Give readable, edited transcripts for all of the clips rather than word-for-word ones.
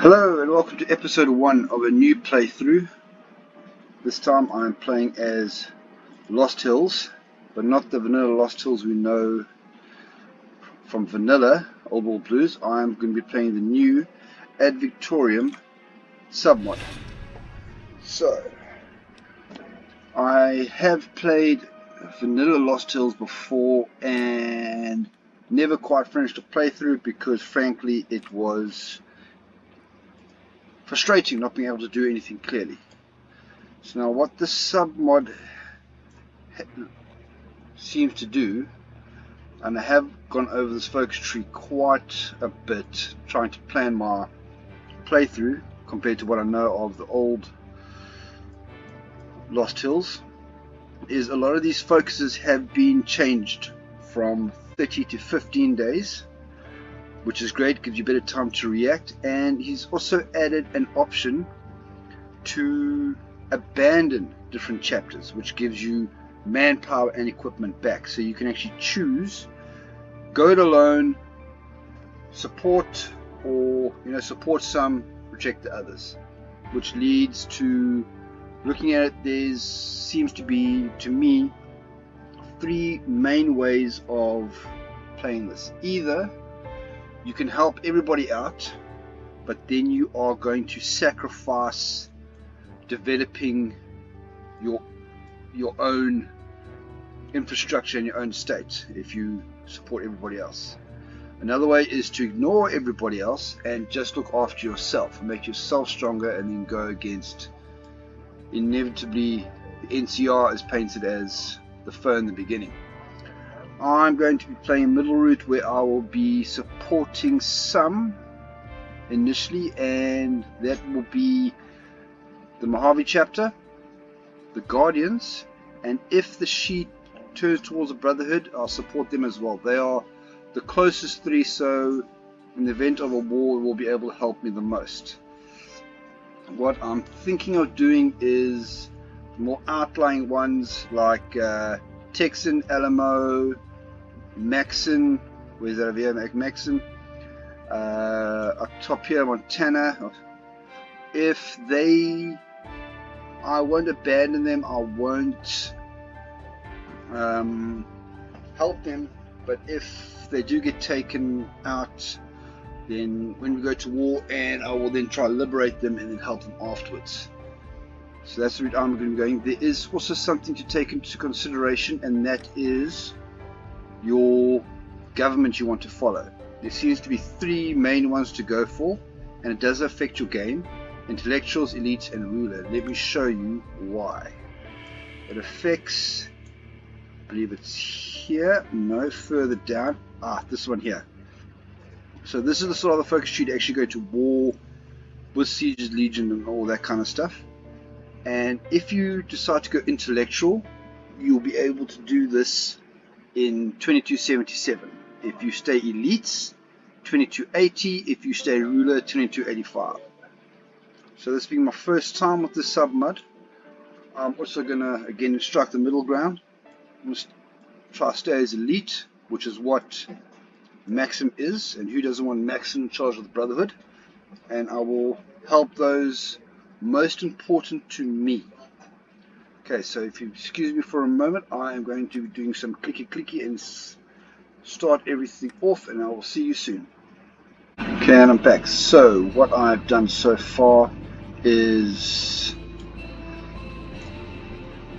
Hello and welcome to episode 1 of a new playthrough. This time I'm playing as Lost Hills, but not the vanilla Lost Hills we know from vanilla Old World Blues. I'm going to be playing the new Victoriam submod. So, I have played vanilla Lost Hills before and never quite finished a playthrough because frankly it was frustrating not being able to do anything clearly. So now what this submod seems to do, and I have gone over this focus tree quite a bit trying to plan my playthrough compared to what I know of the old Lost Hills, is a lot of these focuses have been changed from 30 to 15 days, which is great, gives you better time to react. And he's also added an option to abandon different chapters, which gives you manpower and equipment back, so you can actually choose go it alone, support, or support some, reject the others, which leads to, looking at it, there seems to be, to me, 3 main ways of playing this. Either you can help everybody out, but then you are going to sacrifice developing your own infrastructure in your own state if you support everybody else. Another way is to ignore everybody else and just look after yourself and make yourself stronger, and then go against, inevitably, the NCR is painted as the foe in the beginning. I'm going to be playing middle route, where I will be supporting some initially, and that will be the Mojave chapter, the Guardians, and if the sheet turns towards the Brotherhood, I'll support them as well. They are the closest 3, so in the event of a war, will be able to help me the most. What I'm thinking of doing is more outlying ones like Texan, Alamo, Maxon, where's that over here? Maxon, up top here, Montana. If they, I won't abandon them, I won't help them, but if they do get taken out, then when we go to war, and I will then try to liberate them and then help them afterwards. So that's the route I'm going to be going. There is also something to take into consideration, and that is your government you want to follow. There seems to be 3 main ones to go for, and it does affect your game: intellectuals, elites, and ruler. Let me show you why. It affects, I believe it's here, no, further down, this one here. So this is the sort of the focus tree to actually go to war with Siege's Legion and all that kind of stuff. And if you decide to go intellectual, you'll be able to do this in 2277. If you stay elites, 2280. If you stay ruler, 2285. So this being my first time with this submod, I'm also going to again strike the middle ground. I'm going to try to stay as elite, which is what Maxim is, and who doesn't want Maxim in charge of the Brotherhood? And I will help those most important to me. Okay, so if you excuse me for a moment, I am going to be doing some clicky and start everything off, and I will see you soon. Okay, and I'm back. So what I've done so far is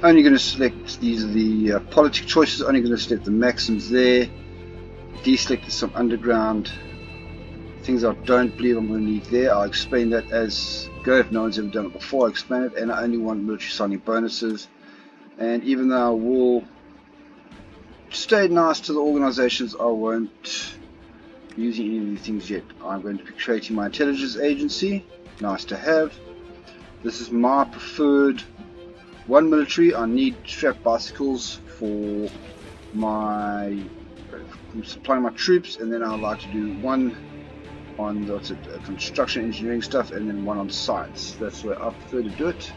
only going to select, these are the politic choices, only going to select the Maxims there, deselected some underground things I don't believe I'm going to need there. I'll explain that as go if no one's ever done it before. I'll explain it, and I only want military signing bonuses. And even though I will stay nice to the organizations, I won't be using any of these things yet. I'm going to be creating my intelligence agency, nice to have. This is my preferred one military. I need strap bicycles for my supplying my troops, and then I'd like to do one on the construction engineering stuff, and then one on science. That's where I prefer to do it.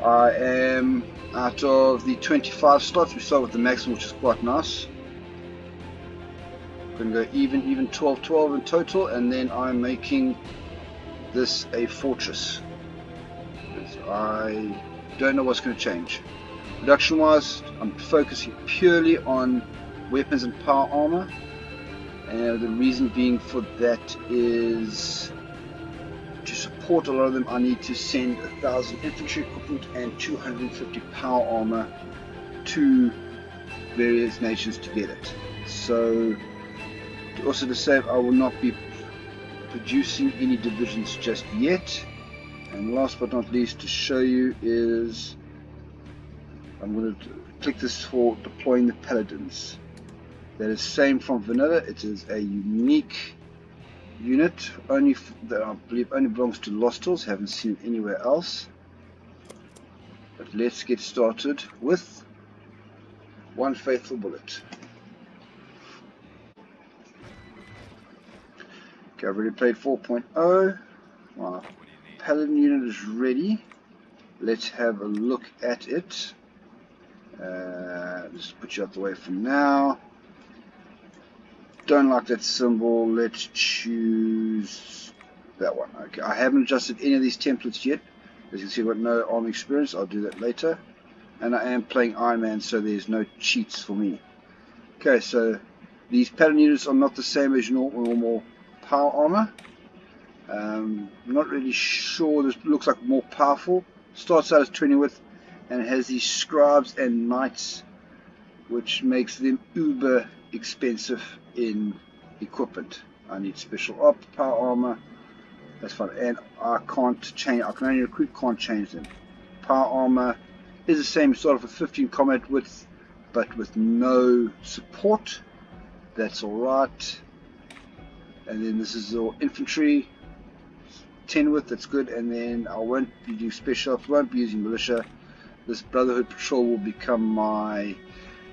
I am out of the 25 slots. We start with the maximum, which is quite nice. I'm going to go even 12 in total, and then I'm making this a fortress. I don't know what's going to change. Production wise, I'm focusing purely on weapons and power armor, and the reason being for that is to support a lot of them I need to send 1,000 infantry equipment and 250 power armor to various nations to get it. So also to say I will not be producing any divisions just yet. And last but not least, to show you is I'm going to click this for deploying the paladins. That is same from vanilla. It is a unique unit only that I believe only belongs to Losthills. Haven't seen it anywhere else. But let's get started with one faithful bullet. Okay, I've already played 4.0. My paladin unit is ready. Let's have a look at it. Just put you out the way for now. Don't like that symbol. Let's choose that one. Okay, I haven't adjusted any of these templates yet. As you can see, I've got no army experience. I'll do that later. And I am playing Iron Man, so there's no cheats for me. Okay, so these pattern units are not the same as normal power armor. I'm not really sure. This looks like more powerful. Starts out as 20 width, and it has these scribes and knights, which makes them uber expensive in equipment. I need special op, power armor. That's fine, and I can't change. I can only recruit, can't change them. Power armor is the same, sort of with 15 combat width, but with no support. That's all right. And then this is all infantry, 10 width. That's good. And then I won't be doing special ops. Won't be using militia. This brotherhood patrol will become my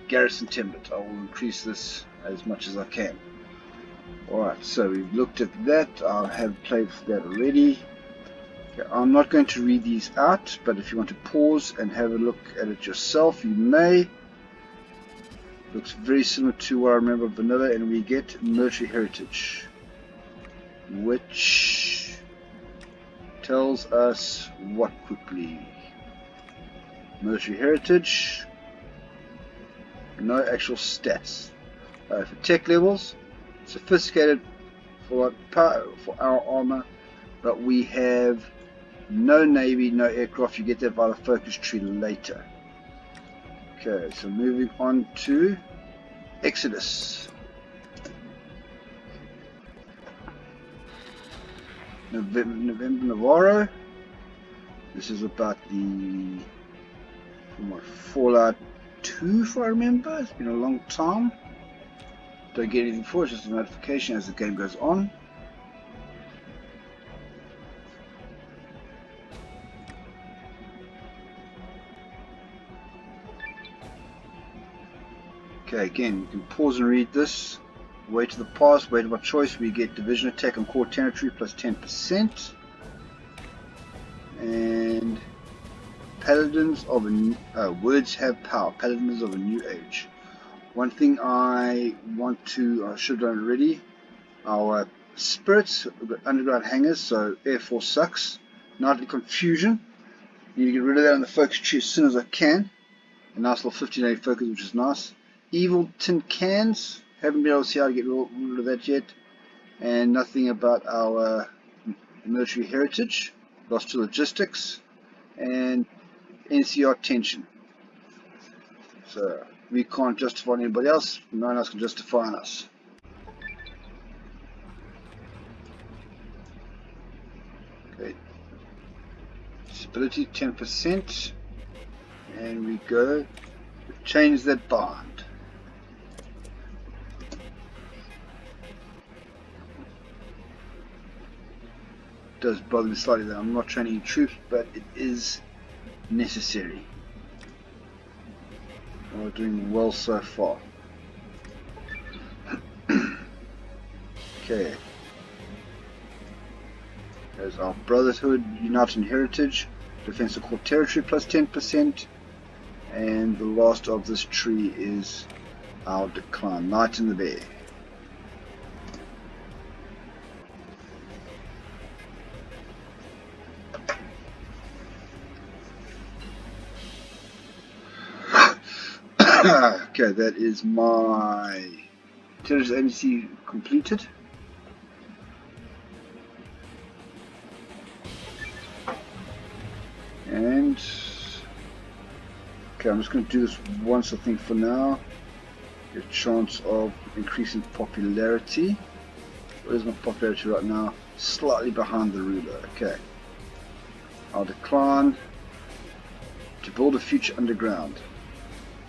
garrison template. I will increase this as much as I can. Alright, so we've looked at that. I have played for that already. Okay, I'm not going to read these out, but if you want to pause and have a look at it yourself, you may. Looks very similar to what I remember of vanilla, and we get military heritage, which tells us what quickly? Military heritage, no actual stats. For tech levels, sophisticated for our armor, but we have no navy, no aircraft. You get that by the focus tree later. Okay, so moving on to Exodus. November Navarro. This is about the Fallout 2, if I remember. It's been a long time. Don't get anything for it, just a notification as the game goes on. Okay, again, you can pause and read this. Way to the past, way to my choice. We get division attack on core territory plus 10%. And paladins of a words have power. Paladins of a new age. One thing I should have done already. Our spirits, we've got underground hangers, so Air Force sucks. Nightly confusion. Need to get rid of that on the focus tree as soon as I can. A nice little 15-day focus, which is nice. Evil tin cans. Haven't been able to see how to get rid of that yet. And nothing about our military heritage. Lost to logistics. And NCR tension. So we can't justify anybody else. No one else can justify us. Okay. Stability 10%. And we go. Change that bond. Does bother me slightly that I'm not training troops, but it is necessary. We're doing well so far. Okay. There's our brotherhood, United Heritage, defense of core territory plus 10%, and the last of this tree is our decline, Knight in the Bear. Okay, that is my terrorist agency completed. And okay, I'm just going to do this once, I think, for now. Get a chance of increasing popularity. What is my popularity right now? Slightly behind the ruler. Okay. I'll decline to build a future underground.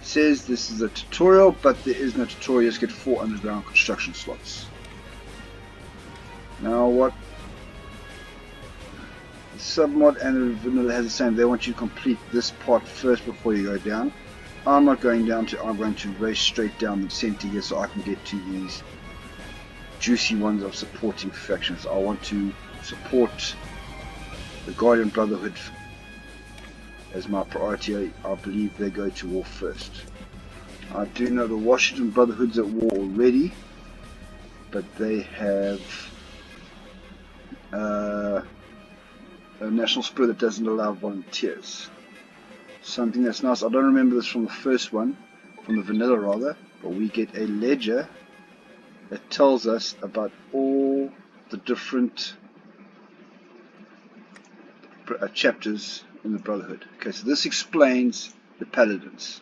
It says this is a tutorial, but there is no tutorial. You just get 4 underground construction slots. Now what? The submod and the vanilla has the same. They want you to complete this part first before you go down. I'm not going down to. I'm going to race straight down the center here so I can get to these juicy ones of supporting factions. I want to support the Guardian Brotherhood as my priority. I believe they go to war first. I do know the Washington Brotherhood's at war already, but they have a national spirit that doesn't allow volunteers. Something that's nice. I don't remember this from the first one, from the vanilla rather, but we get a ledger that tells us about all the different chapters in the Brotherhood. Okay, so this explains the paladins.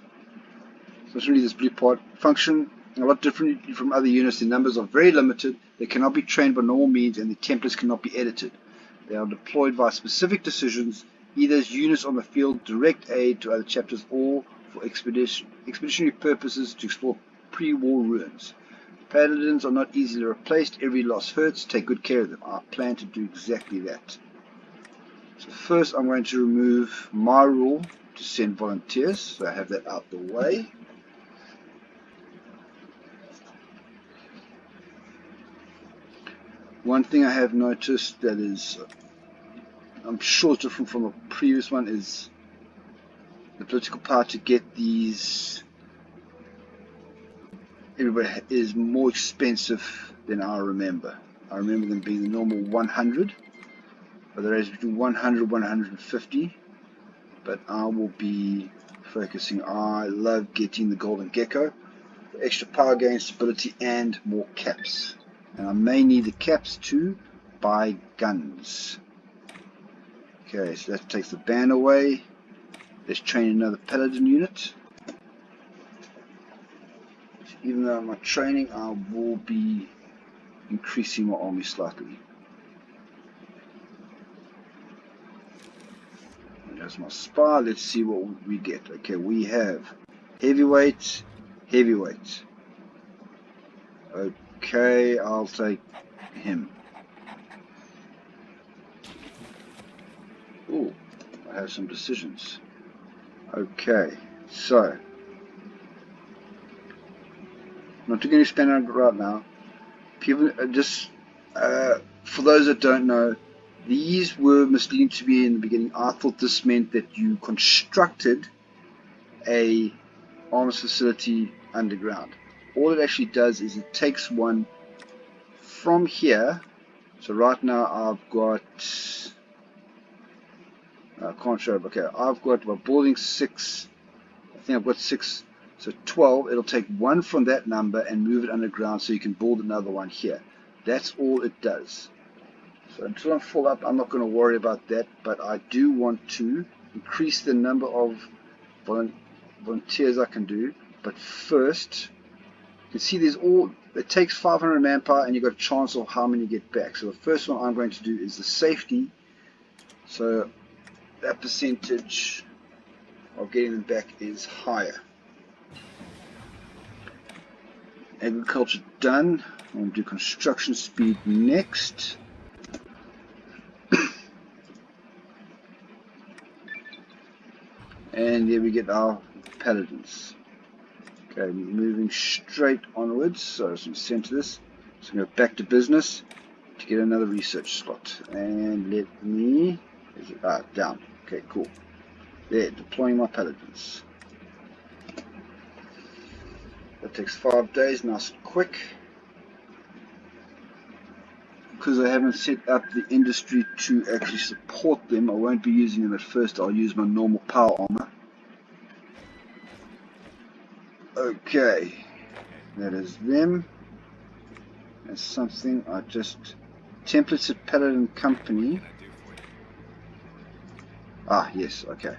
So let's read this blue part. Function a lot differently from other units. Their numbers are very limited. They cannot be trained by normal means, and the templates cannot be edited. They are deployed via specific decisions, either as units on the field, direct aid to other chapters, or for expeditionary purposes to explore pre-war ruins. Paladins are not easily replaced. Every loss hurts. Take good care of them. I plan to do exactly that. So first I'm going to remove my rule to send volunteers, so I have that out the way. One thing I have noticed that is, I'm sure it's different from the previous one, is the political power to get these. Everybody is more expensive than I remember. I remember them being the normal 100, but there is between 100 and 150. But I will be focusing. I love getting the golden gecko, the extra power gain, stability, and more caps. And I may need the caps to buy guns. Okay, so that takes the ban away. Let's train another paladin unit. So even though I'm not training, I will be increasing my army slightly. There's my spy. Let's see what we get. Okay, we have heavyweight, heavyweight. Okay, I'll take him. Oh, I have some decisions. Okay, so not going to expand on it right now. People just for those that don't know, these were misleading to me in the beginning. I thought this meant that you constructed a arms facility underground. All it actually does is it takes one from here. So right now I've got, I can't show it. Okay, I've got my building 6. I think I've got 6. So 12. It'll take one from that number and move it underground so you can build another one here. That's all it does. So until I'm full up, I'm not going to worry about that. But I do want to increase the number of volunteers I can do. But first, you can see there's all, it takes 500 manpower and you've got a chance of how many you get back. So the first one I'm going to do is the safety. So that percentage of getting them back is higher. Agriculture done. I'm going to do construction speed next. And there we get our paladins. Okay, moving straight onwards. So let's center this. So I'm going to go back to business to get another research slot. And let me, is it, down. Okay, cool. There, deploying my paladins. That takes 5 days, nice and quick. Because I haven't set up the industry to actually support them, I won't be using them at first. I'll use my normal power armor. Okay, that is them. That's something I just... Templates at Paladin Company. Ah, yes, okay.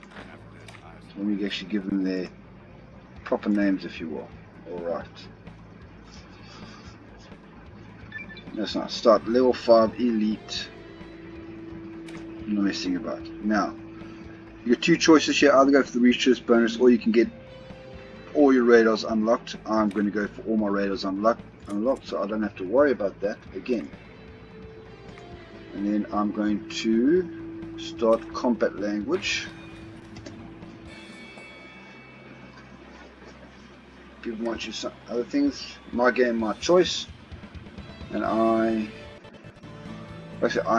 So let me actually give them their proper names, if you will. Alright. That's nice. Start level 5 elite. No messing about. Now, you got two choices here. Either go for the research bonus, or you can get all your radars unlocked. I'm going to go for all my radars unlocked, so I don't have to worry about that again. And then I'm going to start combat language. People might choose some other things. My game, my choice. And I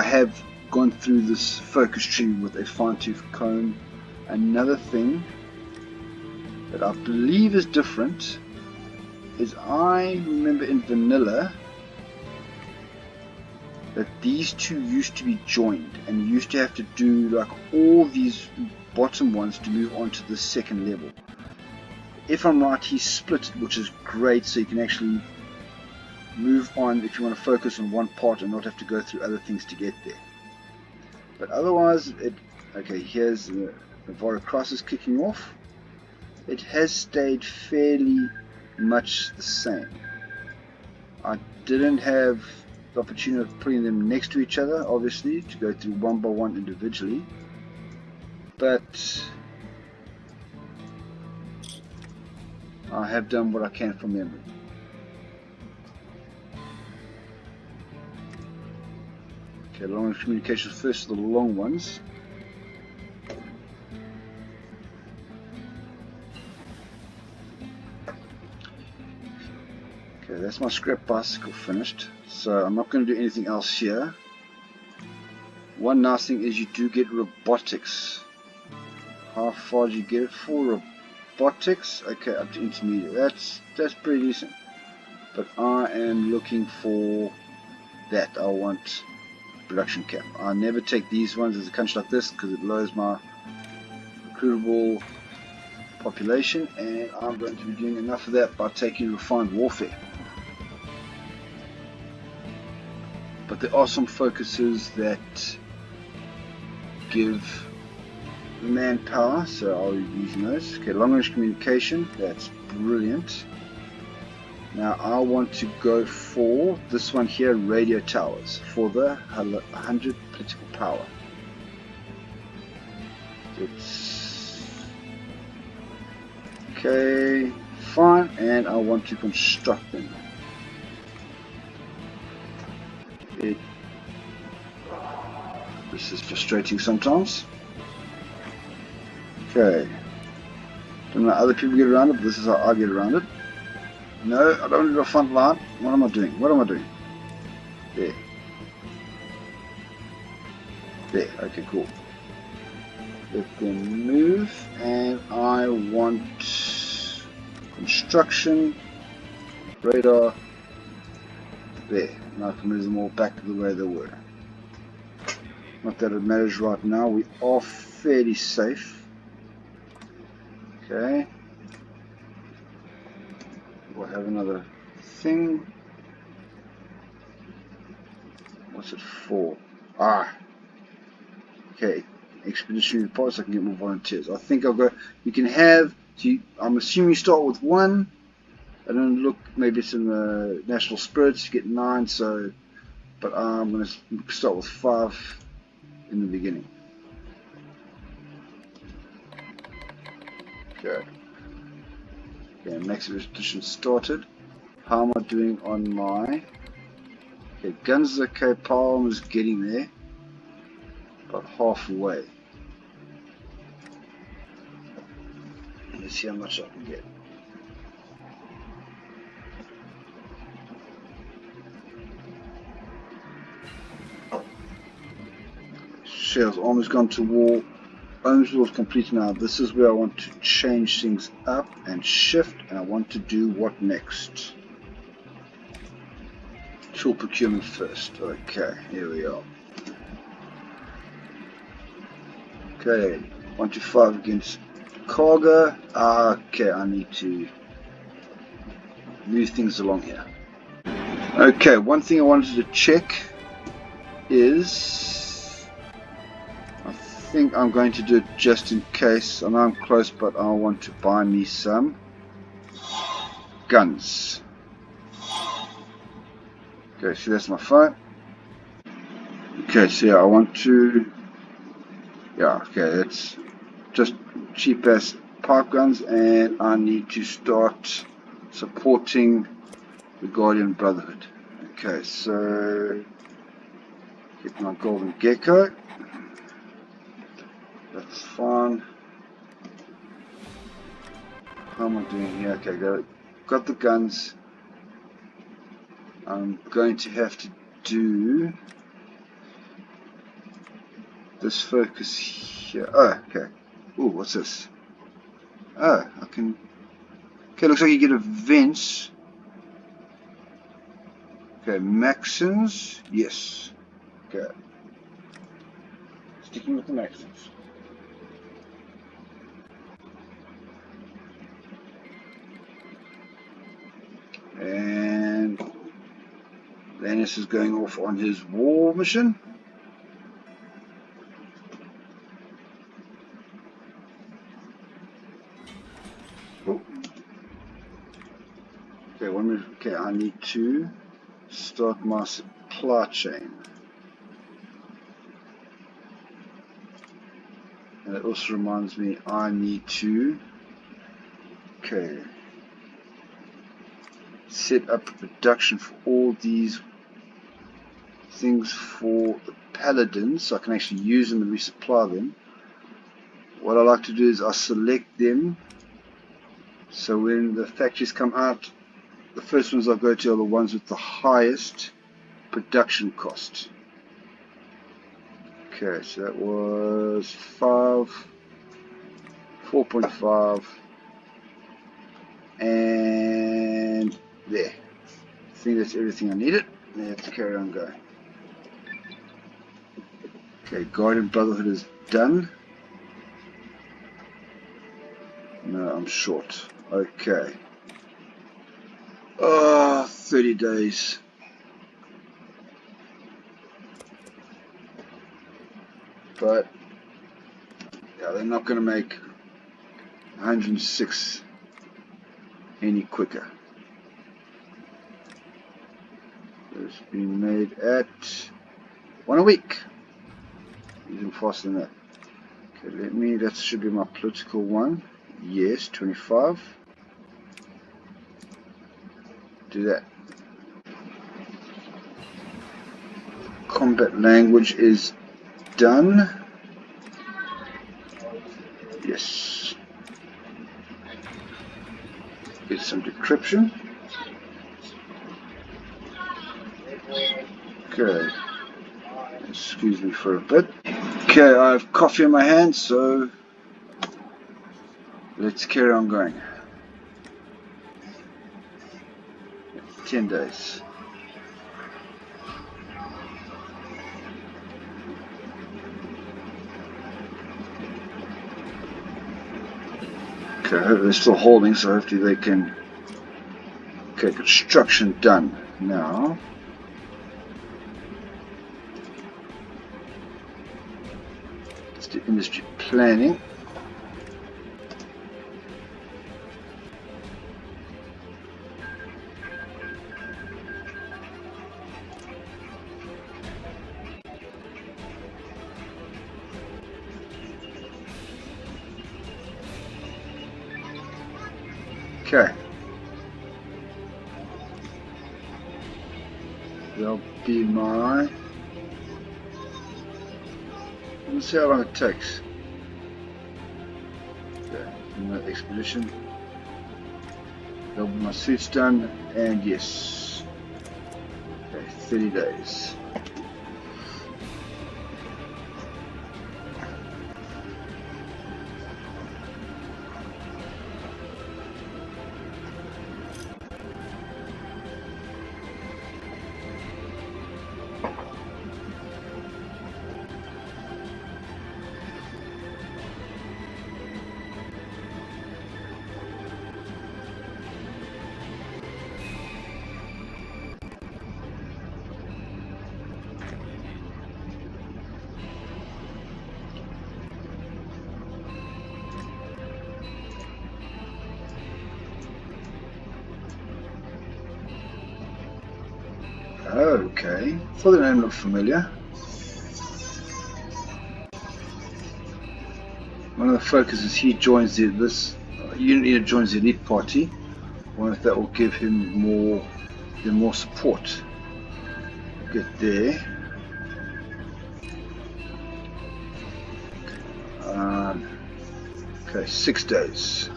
have gone through this focus tree with a fine-tooth comb. Another thing that I believe is different is I remember in vanilla that these two used to be joined, and you used to have to do like all these bottom ones to move on to the second level. If I'm right, he's split it, which is great, so you can actually move on if you want to focus on one part and not have to go through other things to get there. But otherwise, okay, here's the Navarro Crisis kicking off. It has stayed fairly much the same. I didn't have the opportunity of putting them next to each other, obviously, to go through one by one individually, but I have done what I can from memory. Okay, long communications first, the long ones. Okay, that's my scrap bicycle finished, so I'm not going to do anything else here. One nice thing is you do get robotics. How far do you get it for? Robotics? Okay, up to intermediate. That's pretty decent. But I am looking for that. I want production cap. I never take these ones as a country like this because it lowers my recruitable population, and I'm going to be doing enough of that by taking refined warfare. But there are some focuses that give manpower, so I'll be using those. Okay, long range communication, that's brilliant. Now I want to go for this one here, radio towers, for the 100 political power. It's okay, fine, and I want to construct them. This is frustrating sometimes. Okay. Don't know how other people get around it, but this is how I get around it. No, I don't want to do a front line. What am I doing? What am I doing? There. There. Okay, cool. Let them move, and I want construction, radar. There. Now I can move them all back to the way they were. Not that it matters right now. We are fairly safe. Okay. We'll have another thing. What's it for? Ah. Okay. Expeditionary reports. I can get more volunteers. I think I'll go. You can have. I'm assuming you start with 1. I don't look. Maybe it's in the national spirits. You get 9. So, but I'm going to start with 5 in the beginning. Okay. Okay, max expedition started. How am I doing on my... Okay, guns are okay, power armor is getting there. About halfway. Let's see how much I can get. Shells, armor's gone to war. Ohm's is complete now. This is where I want to change things up and shift, and I want to do what next? Tool procurement first. Okay, here we are. Okay, 1 to 5 against cargo. Okay, I need to move things along here. Okay, one thing I wanted to check is, I think I'm going to do it just in case. I know I'm close, but I want to buy me some guns. Okay, so that's my phone. Okay, so yeah, I want to, yeah, okay, that's just cheap ass pipe guns, and I need to start supporting the Guardian Brotherhood. Okay, so get my golden gecko. That's fine. How am I doing here? Okay, got the guns. I'm going to have to do this focus here. Oh, okay. Ooh, what's this? Oh, I can. Okay, looks like you get events. Okay, Maxims. Yes. Okay. Sticking with the Maxims. And Lannis is going off on his war mission. Oh. Okay, 1 minute. Okay, I need to start my supply chain. And it also reminds me I need to, okay, set up production for all these things for the paladins so I can actually use them and resupply them. What I like to do is I select them so when the factories come out, the first ones I go to are the ones with the highest production cost. Okay, so that was 4.5, and there. I think that's everything I needed. Let's carry on going. Okay, Guardian Brotherhood is done. No, I'm short. Okay. 30 days. But, yeah, they're not going to make 106 any quicker. It's been made at 1 a week. Even faster than that. Okay, that should be my political one. Yes, 25. Do that. Combat language is done. Yes. Get some decryption. Okay. Excuse me for a bit. Okay, I have coffee in my hand, so let's carry on going. 10 days. Okay, they're still holding, so hopefully they can. Okay, construction done. Now, let's do industry planning. Okay. That'll be my. Let's see how long it takes. Okay, my expedition. That'll be my suits done, and yes. Okay, 30 days. Okay, for the name look familiar. One of the focuses, he joins this unit leader joins the elite party. I wonder if that will give him more support. Get there. Okay, 6 days.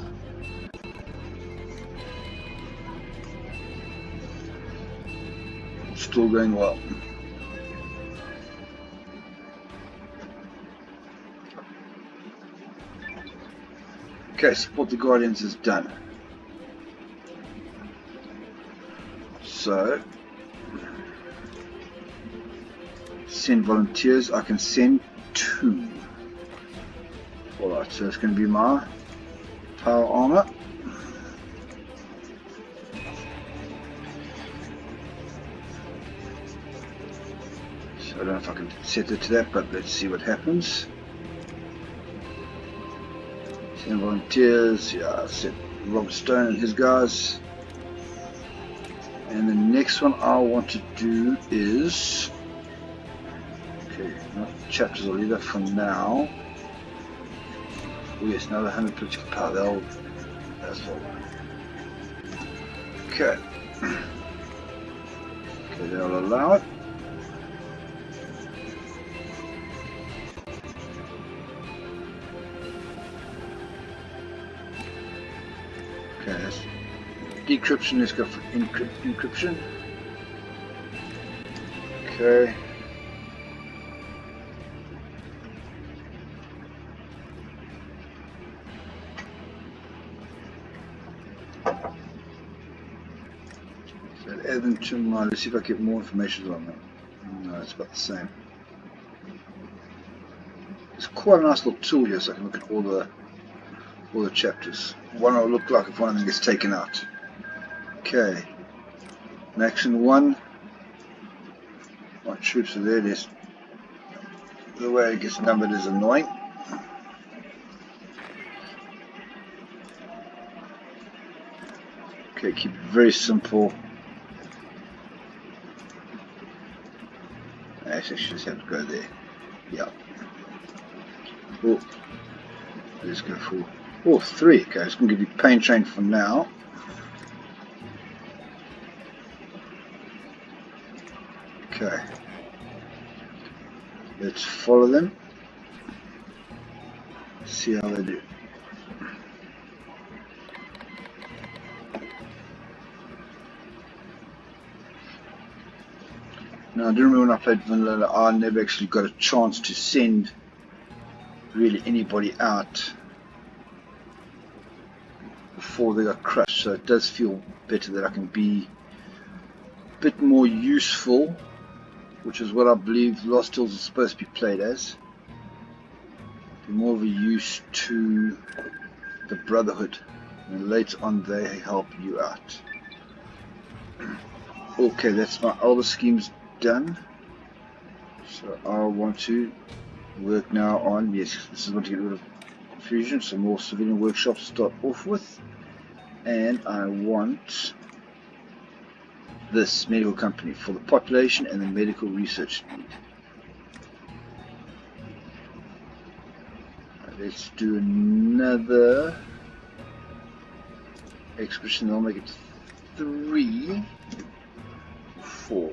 Still going well. Okay, support the Guardians is done. So, send volunteers. I can send 2. Alright, so it's going to be my power armor. So I don't know if I can set it to that, but let's see what happens. Send volunteers. Yeah, I set Robert Stone and his guys. And the next one I want to do is, okay, not chapters, I'll leave that for now. Oh yes, another 100 political power, that's all. Okay. Okay, they'll allow it. Okay, that's decryption, let's go for encryption. Okay. So add them to my, let's see if I get more information on them. No, it's about the same. It's quite a nice little tool here, so I can look at all the chapters. One will look like if one of them gets taken out. Okay. In action 1, my troops are there. There's the way it gets numbered is annoying. Okay, keep it very simple. Actually, I should just have to go there. Yeah. Oh, let's go for 3. Okay, it's going to give you pain train for now. Okay. Let's follow them. See how they do. Now, I do remember when I played Vanilla, I never actually got a chance to send really anybody out before they got crushed, so it does feel better that I can be a bit more useful, which is what I believe Lost Hills is supposed to be played as. Be more of a use to the Brotherhood, and later on they help you out. Okay, that's my older schemes done. So I want to work now on, yes, this is what to get rid of confusion, some more civilian workshops to start off with. And I want this medical company for the population and the medical research need. Let's do another expedition. I'll make it 3, 4.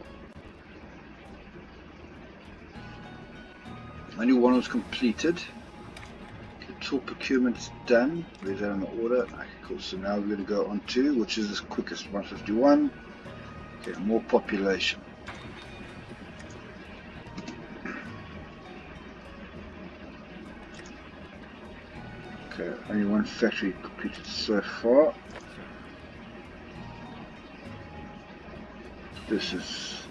Only one was completed. Okay, tool procurement's done. Where's that on the order? Okay, cool. So now we're going to go on to, which is the quickest, 151. Okay, more population. Okay, only one factory completed so far. This is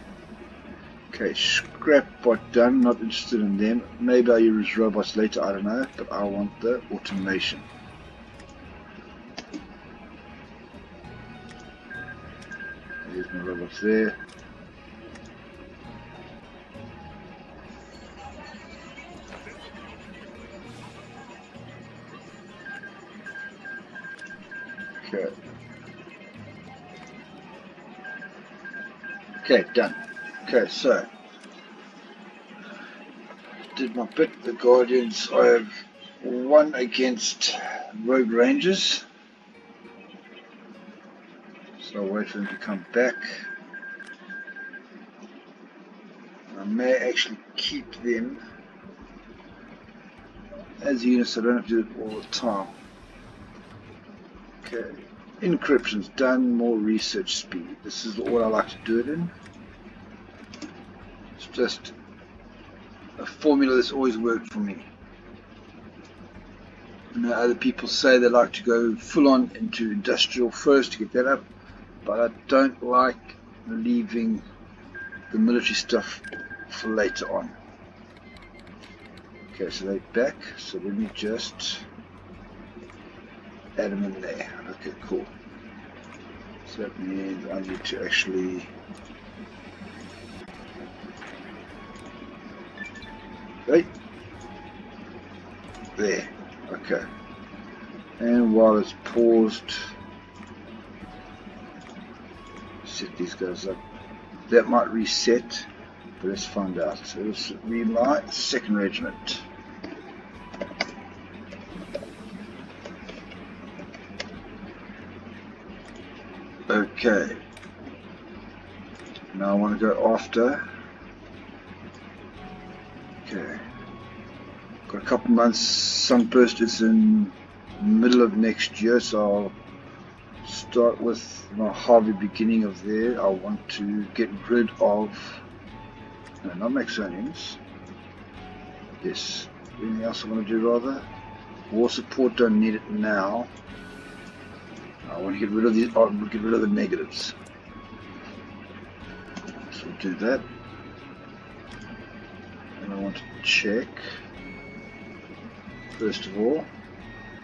okay. Scrapbot done. Not interested in them. Maybe I'll use robots later. I don't know, but I want the automation. There's my robots there. Okay. Okay, done. Okay, so did my bit. The Guardians, I have one against Rogue Rangers, so I'll wait for them to come back. I may actually keep them as units, so I don't have to do it all the time. Okay, encryption's done, more research speed. This is what I like to do it in. It's just a formula that's always worked for me. I know other people say they like to go full on into industrial first to get that up, but I don't like leaving the military stuff for later on. Okay, so they're back, so let me just add them in there. Okay, cool. So that means I need to actually right there. Okay. And while it's paused, set these guys up. That might reset, but let's find out. So this will be my 2nd Regiment. Okay. Now I want to go after. Okay. Got a couple months. Sunburst is in the middle of next year, so I'll start with my Harvey beginning of there. I want to get rid of, no, not Maxonians. Yes. Anything else I want to do rather? War support, don't need it now. I want to get rid of these. I want to get rid of the negatives. So we'll do that. And I want to check. First of all,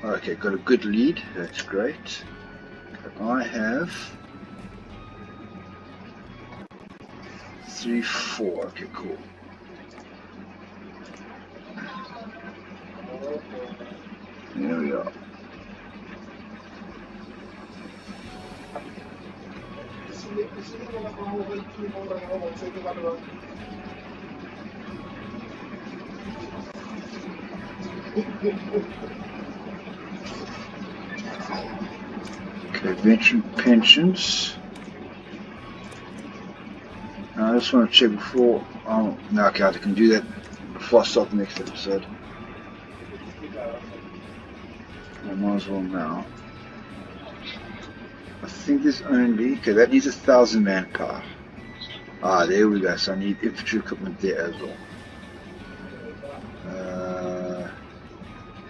okay, got a good lead. That's great. I have 3, 4. Okay, cool. There we are. Okay, veteran pensions. Now I just want to check before. Oh, no, okay, I can do that before I start the next episode. I might as well now. I think there's only, okay, that needs 1,000 manpower. Ah, there we go. So I need infantry equipment there as well.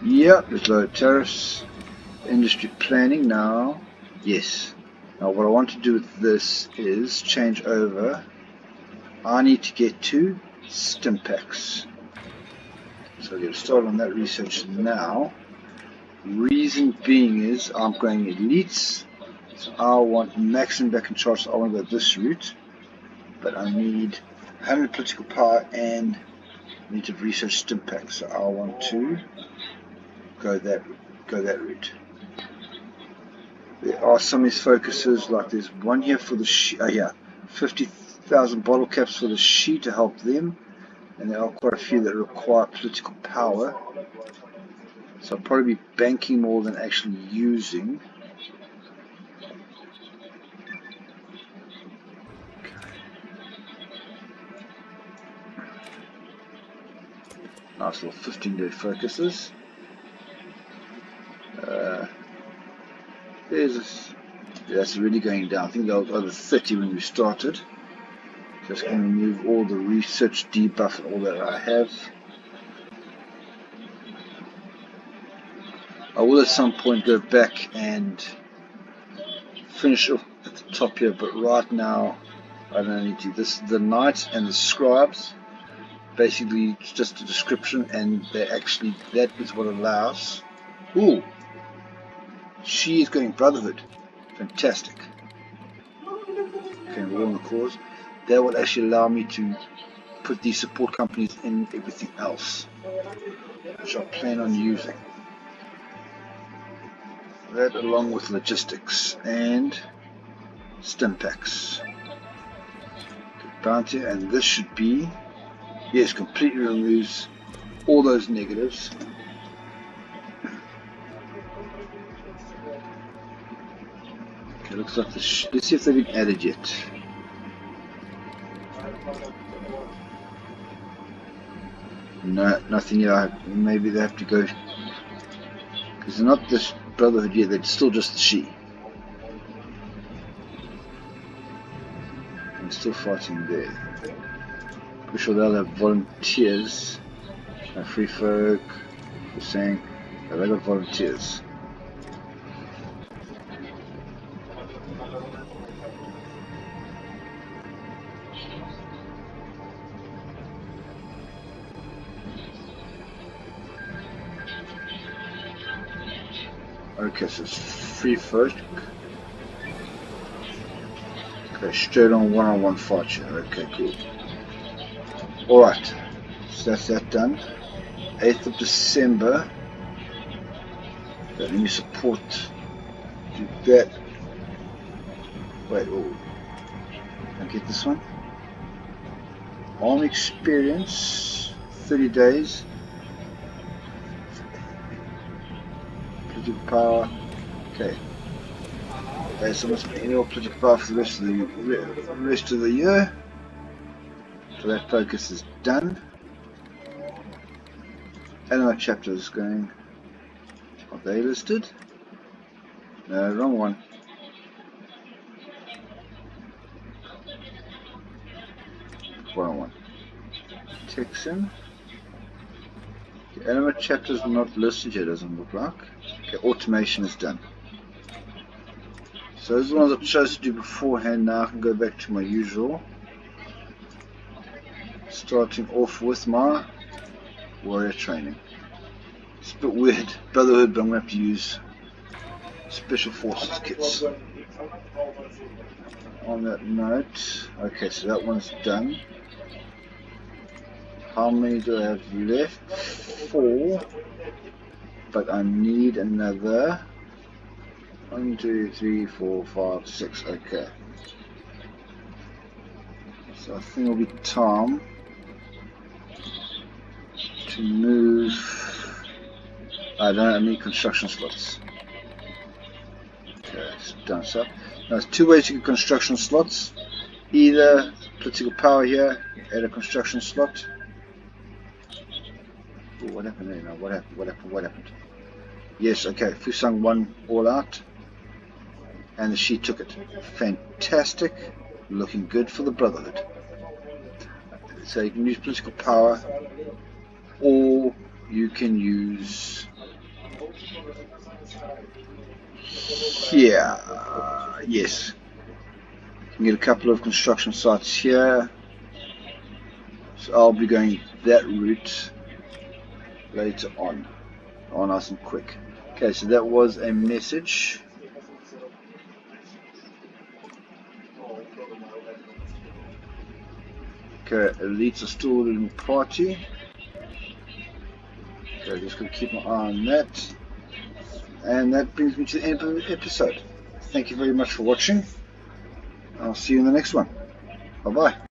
Yep, there's low tariffs. Industry planning now. Yes. Now what I want to do with this is change over. I need to get to Stimpaks. So I'll get started on that research now. Reason being is I'm going elites. So I want maximum back in charge, so I want to go this route. But I need 100 political power and I need to research Stimpaks. So I want to go that route. There are some of these focuses, like there's one here for the sheet. Oh yeah, 50,000 bottle caps for the sheet to help them, and there are quite a few that require political power. So I'll probably be banking more than actually using. Nice little 15-day focuses. That's really going down. I think that was over 30 when we started. Just going to remove all the research debuff and all that I have. I will at some point go back and finish off at the top here, but right now I don't need to. This the knights and the scribes. Basically, it's just a description, and they actually that is what allows. Ooh, she is going brotherhood. Fantastic. Okay, we're on the cause. That will actually allow me to put these support companies in everything else, which I plan on using. That along with logistics and Stimpaks. bounty, and this should be, yes, completely removes all those negatives. Okay, looks like this. Let's see if they've been added yet. No, nothing yet. Maybe they have to go, because they're not this brotherhood yet. They're still just the she. I'm still fighting there. Pretty sure they'll have volunteers. Free folk. We're saying they got volunteers. Okay, so it's free folk. Okay, straight on one-on-one fight here. Okay, cool. Alright, so that's that done. 8th of December. Let me support. Do that. Wait, oh. Can I get this one? Army experience. 30 days. Political power. Okay. Okay, so must be any more political power for the rest of the year. So that focus is done. Anima chapters going. Are they listed? No, wrong one. Wrong one. Texan. The anima chapters are not listed here, doesn't look like. Okay, automation is done. So those are the ones I chose to do beforehand. Now I can go back to my usual. Starting off with my warrior training. It's a bit weird, brotherhood, but I'm going to have to use special forces kits. On that note, okay, so that one's done. How many do I have left? 4. But I need another 1, 2, 3, 4, 5, 6. Okay. So I think it'll be time to move. I don't have any construction slots. Okay, it's done. So now there's 2 ways to get construction slots. Either political power here, add a construction slot. Ooh, what happened there now? What happened? Yes, okay, Fusang won all out. And the she took it. Fantastic. Looking good for the brotherhood. So you can use political power, or you can use here. Yes. You can get a couple of construction sites here. So I'll be going that route later on. Oh, nice and quick. Okay, so that was a message. Okay, elites are still a little party. Okay, just going to keep my eye on that. And that brings me to the end of the episode. Thank you very much for watching. I'll see you in the next one. Bye bye.